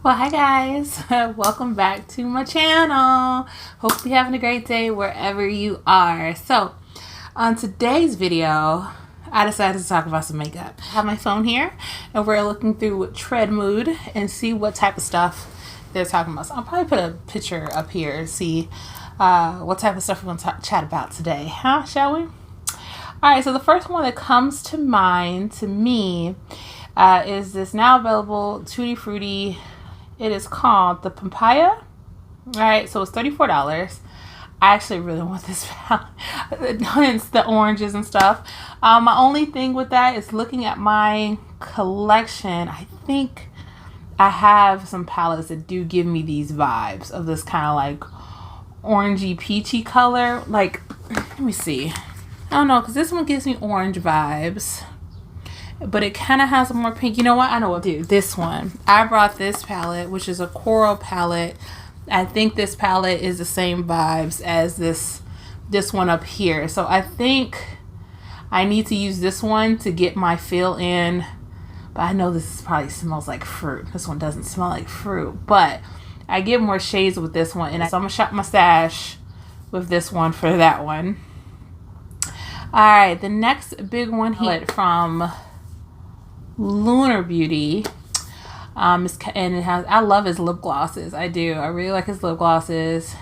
Well, hi guys, welcome back to my channel. Hope you're having a great day wherever you are. So on today's video, I decided to talk about some makeup. I have my phone here and we're looking through Trendmood and see what type of stuff they're talking about. So I'll probably put a picture up here and see what type of stuff we're going to chat about today, shall we? Alright, so the first one that comes to mind to me is this now available Tutti Frutti. It is called the Papaya. Alright, so it's $34. I actually really want this palette. Hence the oranges and stuff. My only thing with that is looking at my collection. I think I have some palettes that do give me these vibes of this kind of like orangey peachy color. Like, let me see. I don't know, because this one gives me orange vibes. But it kind of has a more pink. You know what? I know what to do. This one. I brought this palette, which is a coral palette. I think this palette is the same vibes as this one up here. So I think I need to use this one to get my feel in. But I know this probably smells like fruit. This one doesn't smell like fruit. But I get more shades with this one. And so I'm going to shop my stash with this one for that one. Alright, the next big one here from Lunar Beauty, and it has, I love his lip glosses. I do. I really like his lip glosses.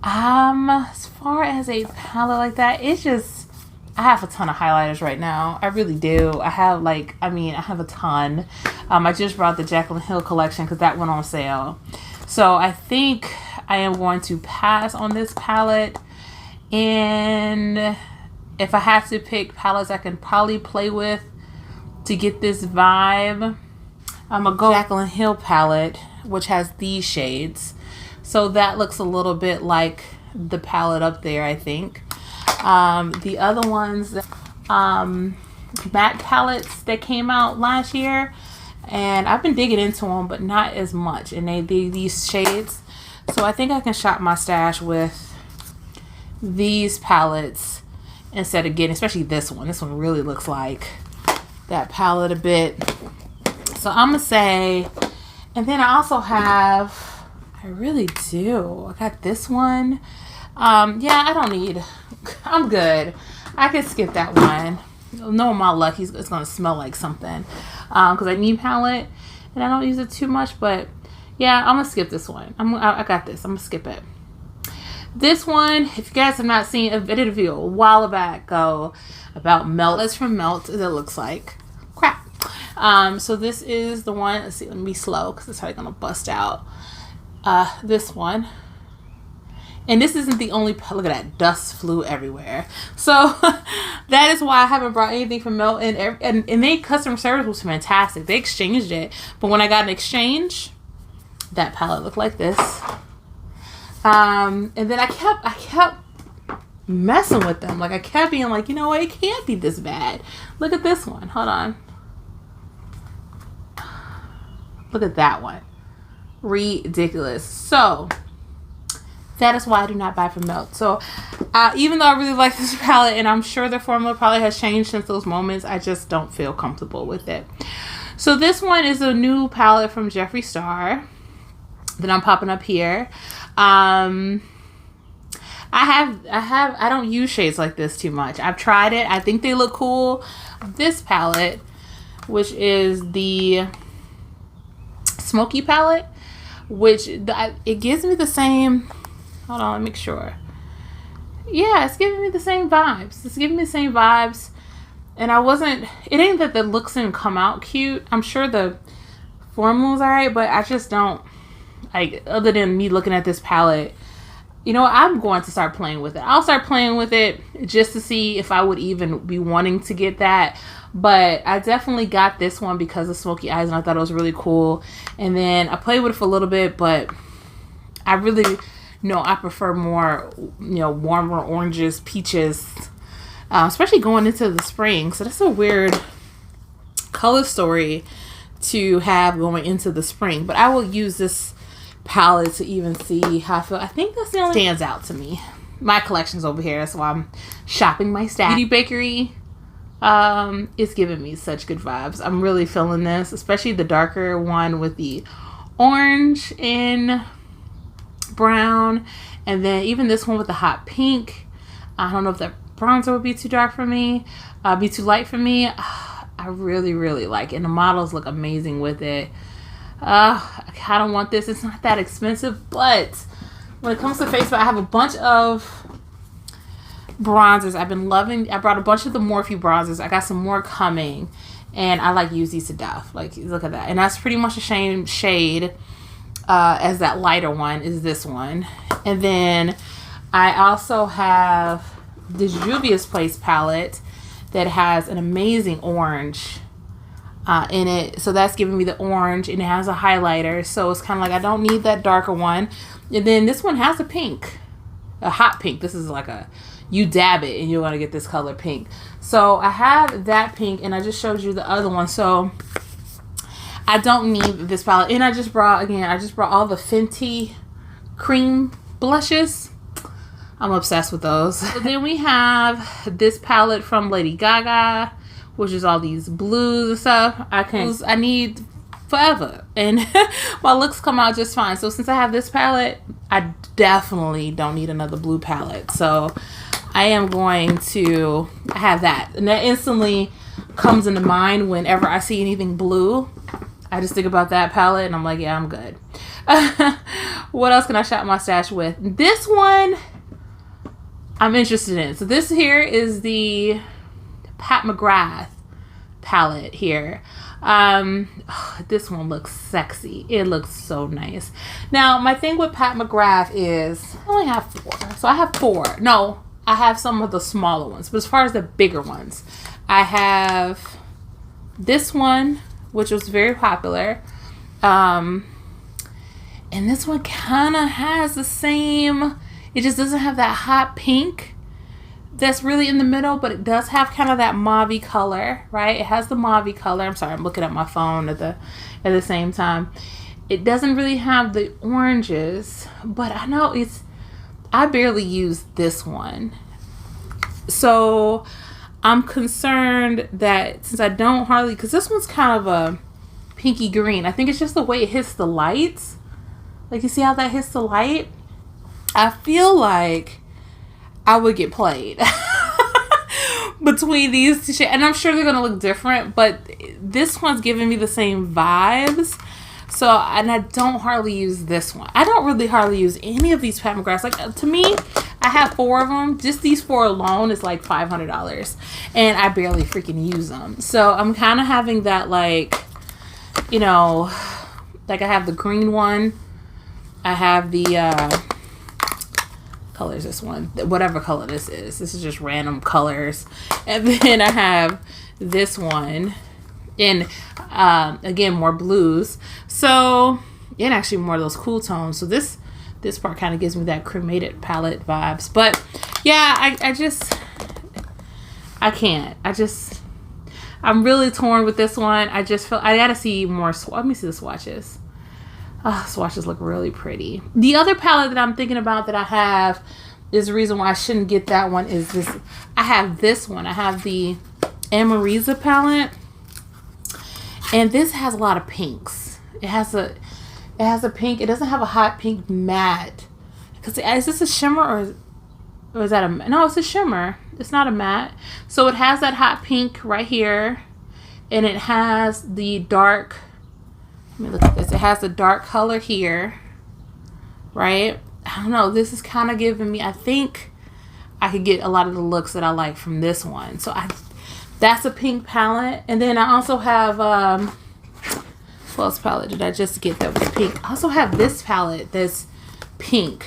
As far as a palette like that, it's just, I have a ton of highlighters right now. I really do. I have like, I have a ton. I just brought the Jaclyn Hill collection because that went on sale. So I think I am going to pass on this palette, and if I have to pick palettes I can probably play with to get this vibe, I'm going to go Jaclyn Hill palette, which has these shades. So that looks a little bit like the palette up there, I think. The other ones, matte palettes that came out last year, and I've been digging into them, but not as much. And these shades. So I think I can shop my stash with these palettes instead of getting, especially this one. This one really looks like that palette a bit. So I'm gonna say, and then I also have, I really do, I got this one. Yeah, I don't need, I'm good. I can skip that one. Knowing my luck, it's gonna smell like something, because I need palette and I don't use it too much. But yeah, I'm gonna skip this one. I got this. I'm gonna skip it. This one, if you guys have not seen, I did a video a while back ago about Melt. It's from Melt. It looks like crap. So this is the one. Let's see. Let me be slow because it's probably gonna bust out. This one. And this isn't the only. Look at that. Dust flew everywhere. So that is why I haven't brought anything from Melt. And their customer service was fantastic. They exchanged it. But when I got an exchange, that palette looked like this. And then I kept messing with them. Like, I kept being like, you know what? It can't be this bad. Look at this one. Hold on. Look at that one. Ridiculous. So that is why I do not buy from Melt. So even though I really like this palette, and I'm sure the formula probably has changed since those moments, I just don't feel comfortable with it. So this one is a new palette from Jeffree Star that I'm popping up here. I don't use shades like this too much. I've tried it. I think they look cool. This palette, which is the Smoky palette, which it gives me the same, hold on, let me make sure. Yeah, it's giving me the same vibes. It's giving me the same vibes. And it ain't that the looks didn't come out cute. I'm sure the formula's alright, but I just don't, like, other than me looking at this palette, you know what, I'm going to start playing with it. I'll start playing with it just to see if I would even be wanting to get that. But I definitely got this one because of Smoky Eyes, and I thought it was really cool. And then I played with it for a little bit, but I really, I prefer more, warmer oranges, peaches, especially going into the spring. So that's a weird color story to have going into the spring. But I will use this palette to even see how I feel. I think that's the only stands out to me. My collection's over here. That's why I'm shopping my stash. Beauty Bakery it's giving me such good vibes. I'm really feeling this, especially the darker one with the orange and brown. And then even this one with the hot pink. I don't know if that bronzer would be too dark for me, be too light for me. I really, really like it. And the models look amazing with it. I kind of want this. It's not that expensive, but when it comes to face, I have a bunch of bronzers I've been loving. I brought a bunch of the Morphe bronzers. I got some more coming, and I like use these to death. Like, look at that. And that's pretty much the same shade as that lighter one is this one. And then I also have this Juvia's Place palette that has an amazing orange in it. So that's giving me the orange, and it has a highlighter. So it's kind of like I don't need that darker one. And then this one has a pink, a hot pink. This is like a, you dab it and you're going to get this color pink. So I have that pink, and I just showed you the other one. So I don't need this palette. And I just brought all the Fenty cream blushes. I'm obsessed with those. So then we have this palette from Lady Gaga, which is all these blues and stuff. I need forever, and my looks come out just fine. So since I have this palette, I definitely don't need another blue palette. So I am going to have that, and that instantly comes into mind whenever I see anything blue. I just think about that palette, and I'm like, yeah, I'm good. What else can I shop my stash with? This one I'm interested in. So this here is the Pat McGrath palette here. This one looks sexy. It looks so nice. Now, my thing with Pat McGrath is I only have 4. So I have 4. No, I have some of the smaller ones. But as far as the bigger ones, I have this one, which was very popular. And this one kind of has the same, it just doesn't have that hot pink that's really in the middle, but it does have kind of that mauve color, right? It has the mauve color. I'm sorry, I'm looking at my phone at the same time. It doesn't really have the oranges, but I know I barely use this one. So I'm concerned that since I don't hardly, because this one's kind of a pinky green. I think it's just the way it hits the lights. Like, you see how that hits the light? I feel like I would get played between these two shades. And I'm sure they're going to look different, but this one's giving me the same vibes. So, and I don't hardly use this one. I don't really hardly use any of these Pat McGraths. Like, to me, I have 4 of them. Just these 4 alone is like $500. And I barely freaking use them. So, I'm kind of having that, like, you know, like I have the green one. I have the, color is this one, whatever color this is just random colors. And then I have this one, and again, more blues, so, and actually more of those cool tones. So this part kind of gives me that cremated palette vibes. But yeah, I'm really torn with this one. I just feel I gotta see more. Let me see the swatches. Swatches look really pretty. The other palette that I'm thinking about that I have is the reason why I shouldn't get that one is this. I have this one. I have the Amariza palette, and this has a lot of pinks. It has a pink. It doesn't have a hot pink matte. Because is this a shimmer or is that a, no? It's a shimmer. It's not a matte. So it has that hot pink right here, and it has the dark. Let me look at this. It has the dark color here, right? I don't know. This is kind of giving me, I think I could get a lot of the looks that I like from this one. So that's a pink palette. And then I also have, what else palette did I just get that was pink? I also have this palette that's pink.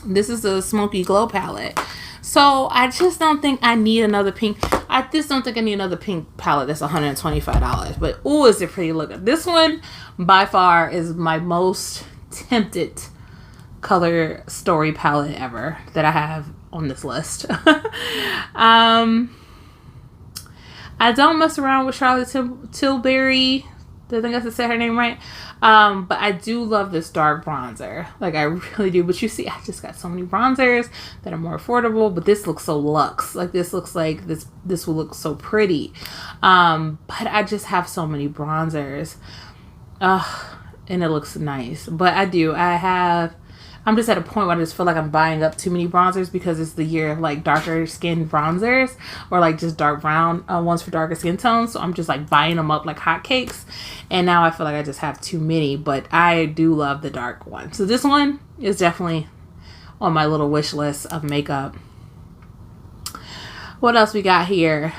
This is a Smoky Glow palette. So I just don't think I need another pink. I just don't think I need another pink palette that's $125. But ooh, is it pretty looking. This one by far is my most tempted color story palette ever that I have on this list. I don't mess around with Charlotte Tilbury. I think I said her name right. But I do love this dark bronzer. Like, I really do. But you see, I just got so many bronzers that are more affordable. But this looks so luxe. Like, this looks like this will look so pretty. But I just have so many bronzers. and it looks nice. But I'm just at a point where I just feel like I'm buying up too many bronzers because it's the year of like darker skin bronzers or like just dark brown ones for darker skin tones. So I'm just like buying them up like hotcakes. And now I feel like I just have too many, but I do love the dark one. So this one is definitely on my little wish list of makeup. What else we got here?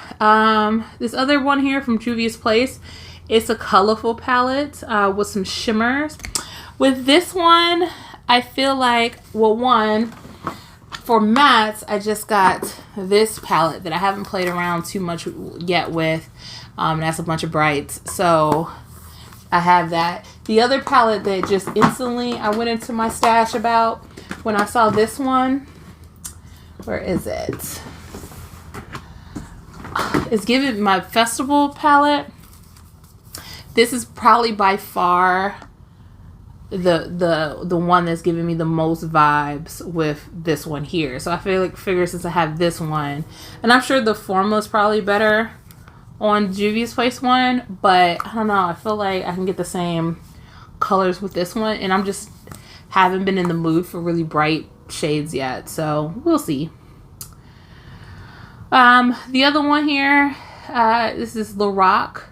This other one here from Juvia's Place. It's a colorful palette with some shimmers. With this one, I feel like, well, one, for mattes, I just got this palette that I haven't played around too much yet with. And that's a bunch of brights. So I have that. The other palette that just instantly I went into my stash about when I saw this one. Where is it? It's giving my festival palette. This is probably by far the one that's giving me the most vibes with this one here. So I figure since I have this one, and I'm sure the formula is probably better on Juvia's Place one, but I don't know, I feel like I can get the same colors with this one, and I'm just haven't been in the mood for really bright shades yet, so we'll see. The other one here, this is Lorac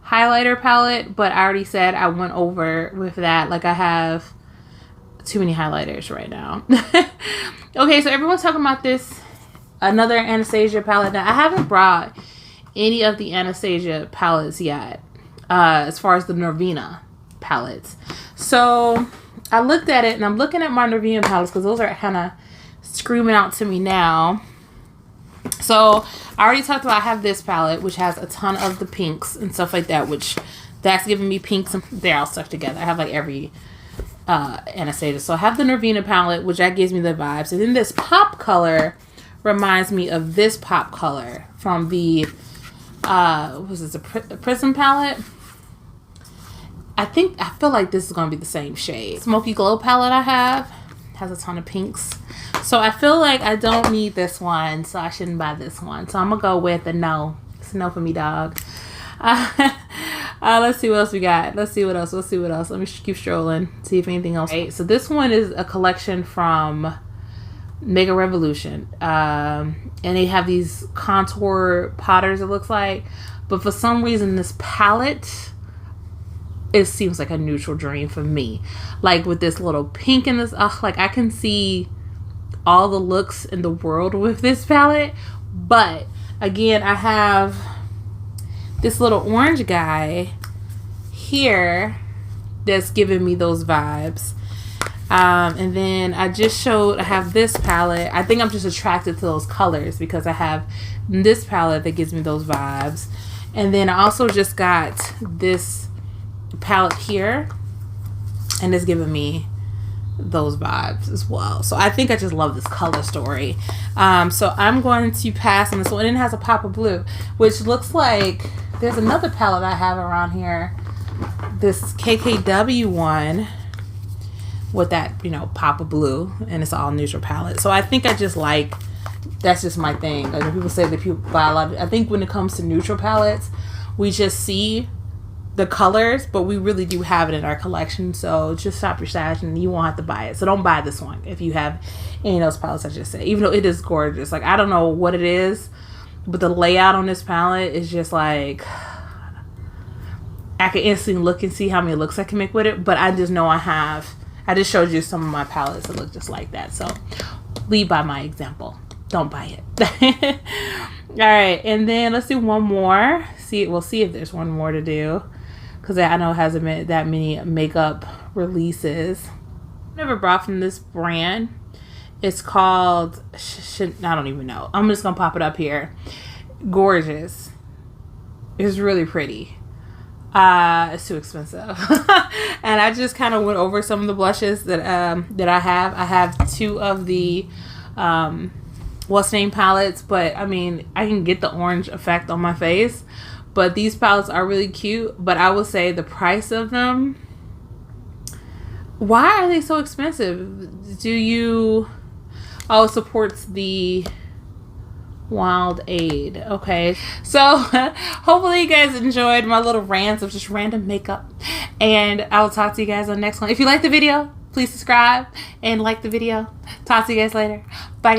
highlighter palette, but I already said I went over with that. Like, I have too many highlighters right now. Okay, so everyone's talking about this, another Anastasia palette. Now, I haven't brought any of the Anastasia palettes yet, as far as the Norvina palettes. So I looked at it, and I'm looking at my Norvina palettes because those are kind of screaming out to me now. So I already talked about, I have this palette, which has a ton of the pinks and stuff like that, which that's giving me pinks, and they're all stuck together. I have like every Anastasia. So I have the Norvina palette, which that gives me the vibes. And then this pop color reminds me of this pop color from the, what was this, a Prism palette? I feel like this is going to be the same shade. Smoky Glow palette I have has a ton of pinks. So I feel like I don't need this one, so I shouldn't buy this one. So I'm going to go with a no. It's a no for me, dog. Let's see what else we got. Let's see what else. Let me keep strolling, see if anything else. Okay, so this one is a collection from Mega Revolution. And they have these contour potters, it looks like. But for some reason, this palette, it seems like a neutral dream for me. Like with this little pink in this, like I can see all the looks in the world with this palette. But again, I have this little orange guy here that's giving me those vibes. And then I have this palette. I think I'm just attracted to those colors because I have this palette that gives me those vibes. And then I also just got this palette here, and it's giving me those vibes as well. So I think I just love this color story. So I'm going to pass on this one. And it has a pop of blue, which looks like there's another palette I have around here, this KKW one with that, you know, pop of blue, and it's all neutral palette. So I think I just like, that's just my thing. Like when people say that people buy a lot of, I think when it comes to neutral palettes, we just see the colors, but we really do have it in our collection. So just shop your stash and you won't have to buy it. So don't buy this one if you have any of those palettes I just said, even though it is gorgeous. Like, I don't know what it is, but the layout on this palette is just like, I can instantly look and see how many looks I can make with it. But I just know I just showed you some of my palettes that look just like that. So lead by my example. Don't buy it. All right, and then let's do one more. We'll see if there's one more to do, because I know it hasn't been that many makeup releases. I never brought from this brand. It's called, I don't even know. I'm just going to pop it up here. Gorgeous. It's really pretty. It's too expensive. And I just kind of went over some of the blushes that I have. I have two of the What's Name palettes, but I mean, I can get the orange effect on my face. But these palettes are really cute. But I would say the price of them, why are they so expensive? Oh, it supports the Wild Aid. Okay, so hopefully you guys enjoyed my little rants of just random makeup, and I will talk to you guys on the next one. If you like the video, please subscribe and like the video. Talk to you guys later. Bye, guys.